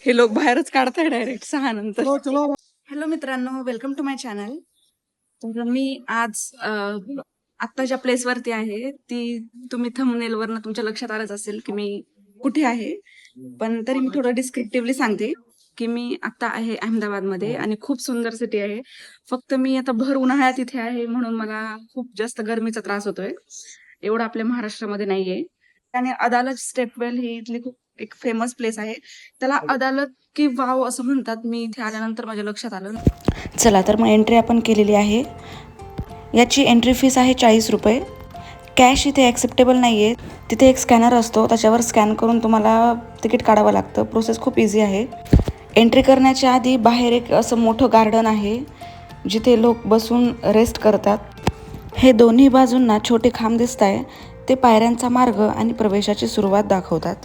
हे लोक बाहेरच काढताय डायरेक्ट 6 नंतर. हॅलो मित्रांनो, वेलकम टू माय चॅनल. तर मी आज आत्ता ज्या प्लेस वरती आहे ती तुम्ही थंबनेल वरनं तुमच्या लक्षात आलंच असेल की मी कुठे आहे. पण तरी मी थोडं डिस्क्रिप्टिव्हली सांगते की मी आता आहे अहमदाबादमध्ये आणि खूप सुंदर सिटी आहे. फक्त मी आता भर उन्हाळ्यात इथे आहे म्हणून मला खूप जास्त गरमीचा त्रास होतोय. एवढं आपल्या महाराष्ट्रामध्ये नाहीये. आणि अदालत स्टेपवेल ही इथली खूप एक फेमस प्लेस आहे. त्याला अदालत की वाव असं म्हणतात. मी इथे आल्यानंतर माझ्या लक्षात आलं. चला तर मग एंट्री आपण केलेली आहे. याची एंट्री फीस आहे 40 रुपये. कॅश इथे ॲक्सेप्टेबल नाही आहे. तिथे एक स्कॅनर असतो, त्याच्यावर स्कॅन करून तुम्हाला तिकीट काढावं लागतं. प्रोसेस खूप इझी आहे. एंट्री करण्याच्या आधी बाहेर एक असं मोठं गार्डन आहे जिथे लोक बसून रेस्ट करतात. हे दोन्ही बाजूंना छोटे खांब दिसत आहे, ते पायऱ्यांचा मार्ग आणि प्रवेशाची सुरुवात दाखवतात.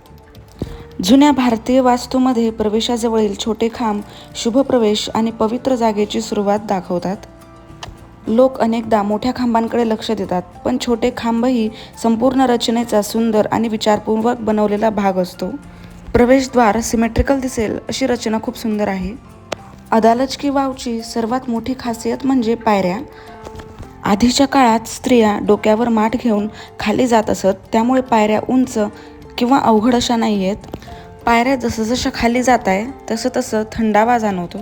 जुन्या भारतीय वास्तूमध्ये प्रवेशाजवळील छोटे खांब शुभप्रवेश आणि पवित्र जागेची सुरुवात दाखवतात. लोक अनेकदा मोठ्या खांबांकडे लक्ष देतात, पण छोटे खांबही संपूर्ण रचनेचा सुंदर आणि विचारपूर्वक बनवलेला भाग असतो. प्रवेशद्वार सिमेट्रिकल दिसेल अशी रचना खूप सुंदर आहे. अदालज की वावची सर्वात मोठी खासियत म्हणजे पायऱ्या. आधीच्या काळात स्त्रिया डोक्यावर माठ घेऊन खाली जात असत, त्यामुळे पायऱ्या उंच किंवा अवघड अशा नाही आहेत. पायऱ्या जसं खाली जात आहे तसं तसं थंडावा जाणवतो.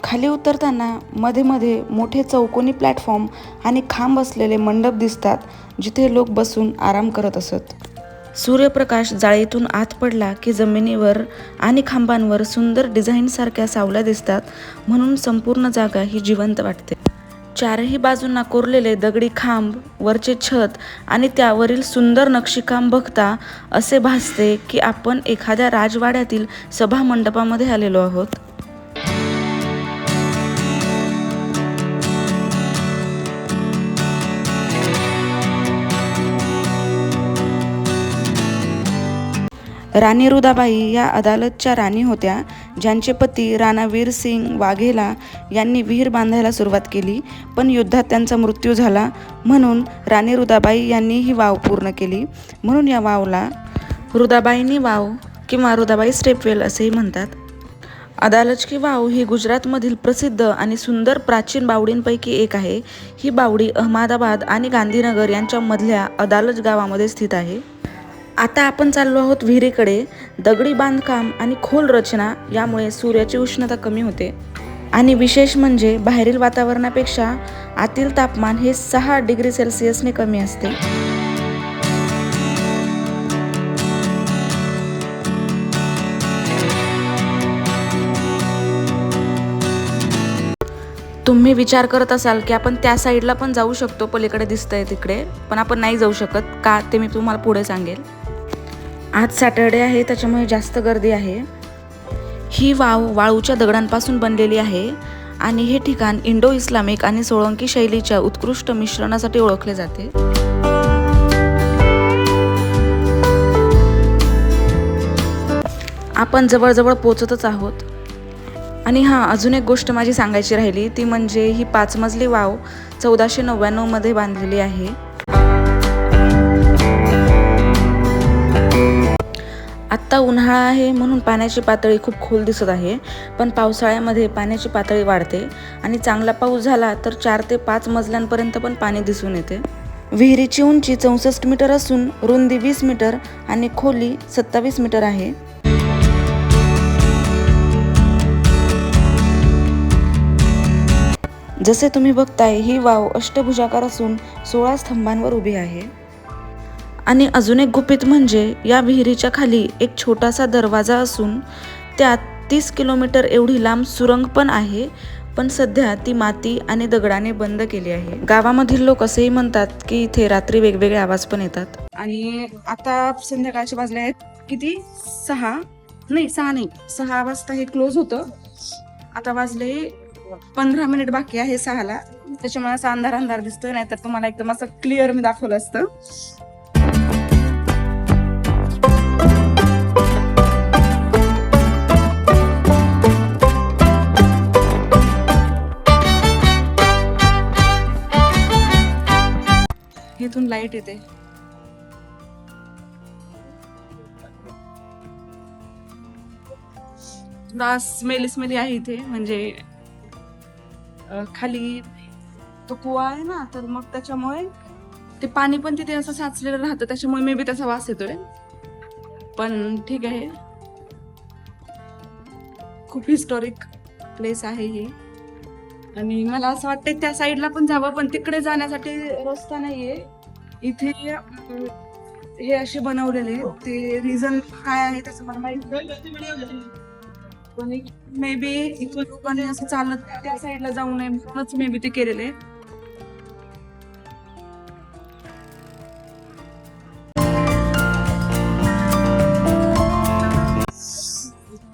खाली उतरताना मध्ये मध्ये मोठे चौकोनी प्लॅटफॉर्म आणि खांब असलेले मंडप दिसतात, जिथे लोक बसून आराम करत असत. सूर्यप्रकाश जाळीतून आत पडला की जमिनीवर आणि खांबांवर सुंदर डिझाईनसारख्या सावल्या दिसतात, म्हणून संपूर्ण जागा ही जिवंत वाटते. चारही बाजूंना कोरलेले दगडी खांब, वरचे छत आणि त्यावरील सुंदर नक्षीकाम बघता असे भासते की आपण एखाद्या राजवाड्यातील सभा मंडपामध्ये आलेलो आहोत. राणी रुदाबाई या अदालतच्या राणी होत्या, ज्यांचे पती राणा वीर सिंग वाघेला यांनी विहीर बांधायला सुरुवात केली, पण युद्धात त्यांचा मृत्यू झाला. म्हणून राणी रुदाबाई यांनी ही वाव पूर्ण केली. म्हणून या वावला रुदाबाईनी वाव किंवा रुदाबाई स्टेपवेल असेही म्हणतात. अदालज की वाव ही गुजरातमधील प्रसिद्ध आणि सुंदर प्राचीन बावडींपैकी एक आहे. ही बावडी अहमदाबाद आणि गांधीनगर यांच्या मधल्या अदालज गावामध्ये स्थित आहे. आता आपण चाललो आहोत विहिरीकडे. दगडी बांधकाम आणि खोल रचना यामुळे सूर्याची उष्णता कमी होते आणि विशेष म्हणजे बाहेरील वातावरणापेक्षा आतील तापमान हे 6 डिग्री सेल्सिअसने कमी असते. तुम्ही विचार करत असाल की आपण त्या साईडला पण जाऊ शकतो, पलीकडे दिसतंय तिकडे, पण आपण नाही जाऊ शकत. का ते मी तुम्हाला पुढे सांगेल. आज सॅटर्डे आहे, त्याच्यामुळे जास्त गर्दी आहे. ही वाव वाळूच्या दगडांपासून बनलेली आहे आणि हे ठिकाण इंडो इस्लामिक आणि सोळंकी शैलीच्या उत्कृष्ट मिश्रणासाठी ओळखले जाते. आपण जवळजवळ पोचतच आहोत. आणि अजून एक गोष्ट माझी सांगायची राहिली, ती म्हणजे ही 5 मजली वाव 1499 मध्ये बांधलेली आहे. आत्ता उन्हाळा आहे म्हणून पाण्याची पातळी खूप खोल दिसत आहे, पण पावसाळ्यामध्ये पाण्याची पातळी वाढते आणि चांगला पाऊस झाला तर 4 ते 5 मजल्यांपर्यंत पण पाणी दिसून येते. विहिरीची उंची 64 मीटर असून रुंदी 20 मीटर आणि खोली 27 मीटर आहे. जसे तुम्ही बघताय, ही वाव अष्टभुजाकार असून 16 स्तंभांवर उभी आहे. आणि अजून एक गुपित म्हणजे या विहिरीच्या खाली एक छोटासा दरवाजा असून त्यात 30 किलोमीटर एवढी लांब सुरंग पण आहे, पण सध्या ती माती आणि दगडाने बंद केली आहे. गावामधील लोक असेही म्हणतात की इथे रात्री वेगवेगळे आवाज पण येतात. आणि आता संध्याकाळचे वाजले आहेत किती? 6 वाजता हे क्लोज होतं. आता वाजले 15 मिनिट बाकी आहे 6ला, त्याच्यामुळे असा अंधार अंधार दिसतोय, नाहीतर तुम्हाला एकदम असं क्लिअर मी दाखवलं असतं. इथून लाईट येते. थोडा स्मेली आहे इथे, म्हणजे खाली तो कुवा आहे ना, तर मग त्याच्यामुळे ते पाणी पण तिथे असं साचलेलं राहतं, त्याच्यामुळे मे बी त्याचा वास येतोय. पण ठीक आहे, खूप हिस्टॉरिक प्लेस आहे ही. आणि मला असं वाटतं त्या साईडला पण जावं, पण तिकडे जाण्यासाठी रस्ता नाहीये इथे. हे असे बनवलेले, ते रिझन काय आहे त्याचं मला माहिती नाही, पण मे बी इथून लोकांनी असं चालत त्या साईडला जाऊ नये म्हणूनच मे बी ते केलेले.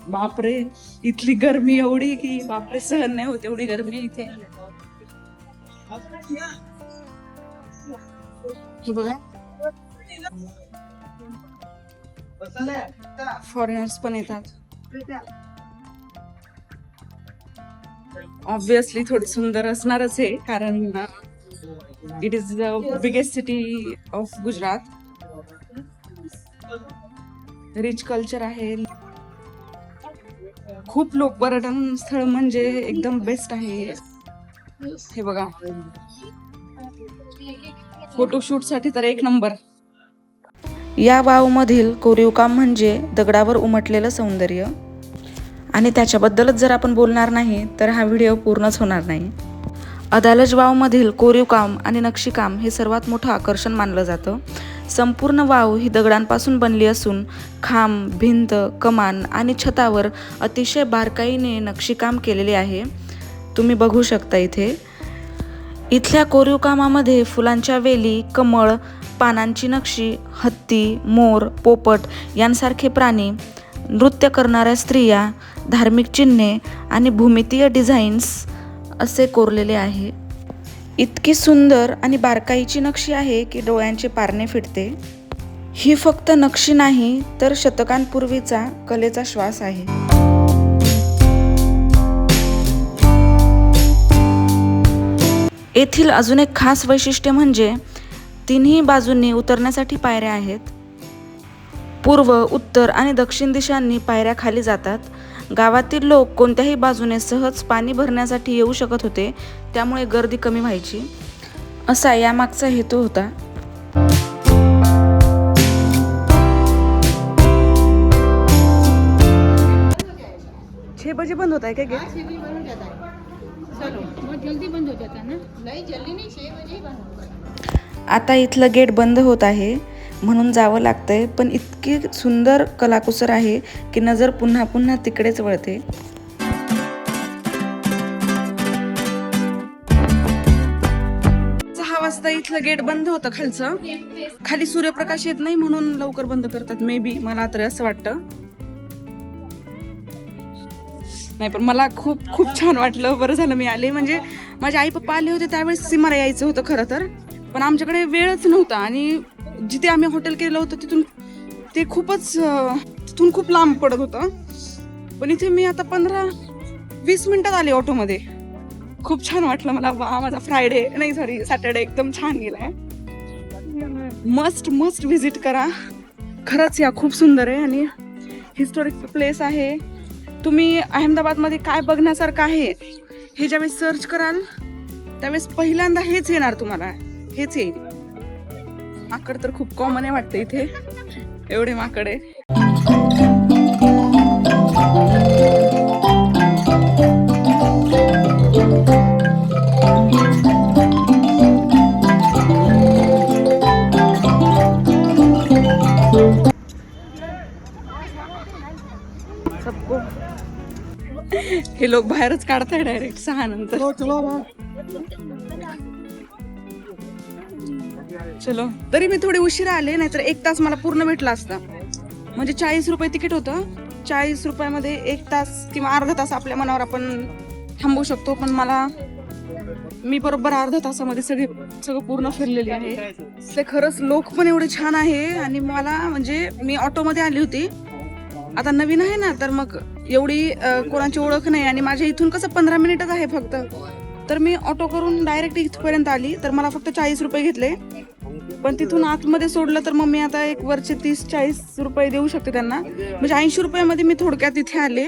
बापरे, इथली गरमी एवढी की बापरे, सहन नाही होत एवढी गरमी इथे. हे बघा, फॉरेनर्स पण येतात. ऑब्विसली थोडी सुंदर असणारच आहे, कारण it is the biggest city of Gujarat. Rich culture आहे, खूप लोक पर्यटन स्थळ म्हणजे एकदम बेस्ट आहे. हे बघा, फोटोशूट साठी तर एक नंबर. या वावमधील कोरीवकाम म्हणजे दगडावर उमटलेलं सौंदर्य, आणि त्याच्याबद्दलच जर आपण बोलणार नाही तर हा व्हिडिओ पूर्णच होणार नाही. अदालज वावमधील कोरीवकाम आणि नक्षीकाम हे सर्वात मोठं आकर्षण मानलं जातं. संपूर्ण वाव ही दगडांपासून बनली असून खांब, भिंत, कमान आणि छतावर अतिशय बारकाईने नक्षीकाम केलेले आहे. तुम्ही बघू शकता इथे. इथल्या कोरीवकामामध्ये फुलांच्या वेली, कमळ, पानांची नक्षी, हत्ती, मोर, पोपट यांसारखे प्राणी, नृत्य करणाऱ्या स्त्रिया, धार्मिक चिन्हे आणि भूमितीय डिझाईन्स असे कोरलेले आहे. इतकी सुंदर आणि बारकाईची नक्षी आहे की डोळ्यांचे पारणे फिटते. ही फक्त नक्षी नाही तर शतकांपूर्वीचा कलेचा श्वास आहे. येथील अजून एक खास वैशिष्ट्य म्हणजे तिन्ही बाजूंनी उतरण्यासाठी पायऱ्या आहेत. पूर्व, उत्तर आणि दक्षिण दिशांनी पायऱ्या खाली जातात. गावातील लोक कोणत्याही बाजूने सहज पाणी भरण्यासाठी येऊ शकत होते, त्यामुळे गर्दी कमी व्हायची, असा यामागचा हेतू होता. 6 बजे बंद होता है क्या गेट? 6 बजे बंद हो जाता है। चलो बहुत जल्दी बंद हो जाता है ना? नहीं जल्दी नहीं, 6 बजे ही बंद होगा। आता इथलं गेट बंद होत आहे म्हणून जावं लागतंय, पण इतकी सुंदर कलाकुसर आहे की नजर पुन्हा पुन्हा तिकडेच वळते. वाजता इथलं गेट बंद होतं खालचं. खाली सूर्यप्रकाश येत नाही म्हणून लवकर बंद करतात मे बी, मला तर असं वाटतं. नाही पण मला खूप खूप छान वाटलं, बरं झालं मी आले. म्हणजे माझे आई पप्पा आले होते त्यावेळेस सीमाला यायचं होतं खरं तर, पण आमच्याकडे वेळच नव्हता. आणि जिथे आम्ही हॉटेल केलं होतं तिथून ते तिथून खूप लांब पडत होतं. पण इथे मी आता 15-20 मिनिटात आले ऑटोमध्ये. खूप छान वाटलं मला. माझा सॅटर्डे एकदम छान गेलाय. मस्ट व्हिजिट करा. खरंच या खूप सुंदर आहे आणि हिस्टॉरिक प्लेस आहे. तुम्ही अहमदाबादमध्ये काय बघण्यासारखं आहे हे ज्यावेळेस सर्च कराल त्यावेळेस पहिल्यांदा हेच येणार तुम्हाला, हेच येईल. माकड तर खूप कॉमन आहे वाटतं इथे, एवढे माकड आहे. हे लोक बाहेरच काढताय डायरेक्ट 6 नंतर. चलो, तरी मी थोडे उशिरा आले, नाहीतर 1 तास मला पूर्ण भेटला असता. म्हणजे 40 रुपये तिकीट होतं. 40 रुपयामध्ये 1 तास किंवा अर्धा तास आपल्या मनावर आपण थांबवू शकतो. पण मी बरोबर अर्ध्या तासामध्ये सगळं पूर्ण फिरलेली आहे. ते खरंच लोक पण एवढे छान आहे. आणि मला म्हणजे मी ऑटोमध्ये आली होती, आता नवीन आहे ना, तर मग एवढी कोणाची ओळख नाही. आणि माझ्या इथून कसं 15 मिनिटच आहे फक्त, तर मी ऑटो करून डायरेक्ट इथपर्यंत आली. तर मला फक्त 40 रुपये घेतले. पण तिथून आतमध्ये सोडलं तर मग मी आता वरचे 30-40 रुपये देऊ शकते त्यांना. म्हणजे 80 रुपयामध्ये मी थोडक्यात इथे आले.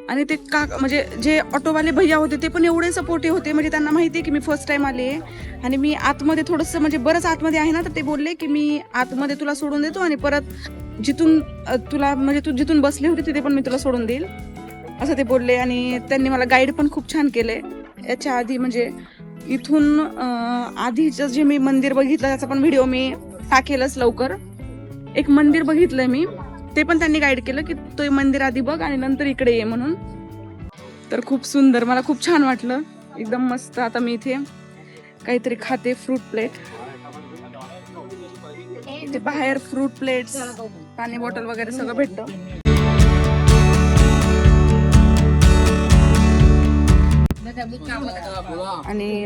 आणि ते म्हणजे जे ऑटोवाले भैया होते ते पण एवढे सपोर्टिव्ह होते, म्हणजे त्यांना माहिती आहे की मी फर्स्ट टाइम आले आणि मी आतमध्ये थोडंसं म्हणजे बरंच आतमध्ये आहे ना, तर ते बोलले की मी आतमध्ये तुला सोडून देतो आणि परत जिथून तुला म्हणजे तू जिथून बसली होती तिथे पण मी तुला सोडून देईल असं ते बोलले. आणि त्यांनी मला गाईड पण खूप छान केले. याच्या आधी म्हणजे इथून आधीचं जे मी मंदिर बघितलं त्याचा पण व्हिडिओ मी टाकेलच लवकर. एक मंदिर बघितलंय मी, ते पण त्यांनी गाईड केलं की तो मंदिर आधी बघ आणि नंतर इकडे ये म्हणून. तर खूप सुंदर, मला खूप छान वाटलं, एकदम मस्त. आता मी इथे काहीतरी खाते, फ्रूट प्लेट. इथे बाहेर फ्रूट प्लेट्स, पाणी बॉटल वगैरे सगळं भेटतं. आणि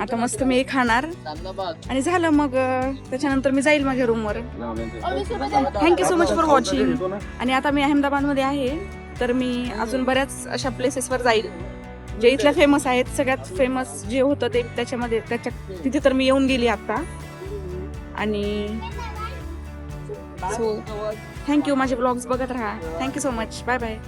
आता मस्त मी खाणार आणि झालं मग त्याच्यानंतर मी जाईल माझ्या रूमवर. Thank you so much for watching. आणि आता मी अहमदाबादमध्ये आहे, तर मी अजून बऱ्याच अशा प्लेसेसवर जाईल जे इथल्या फेमस आहेत. सगळ्यात फेमस जे होतं ते त्याच्यामध्ये तिथे तर मी येऊन गेली आता. आणि सो थँक्यू, माझे ब्लॉग्स बघत राहा. Thank you so much, bye bye.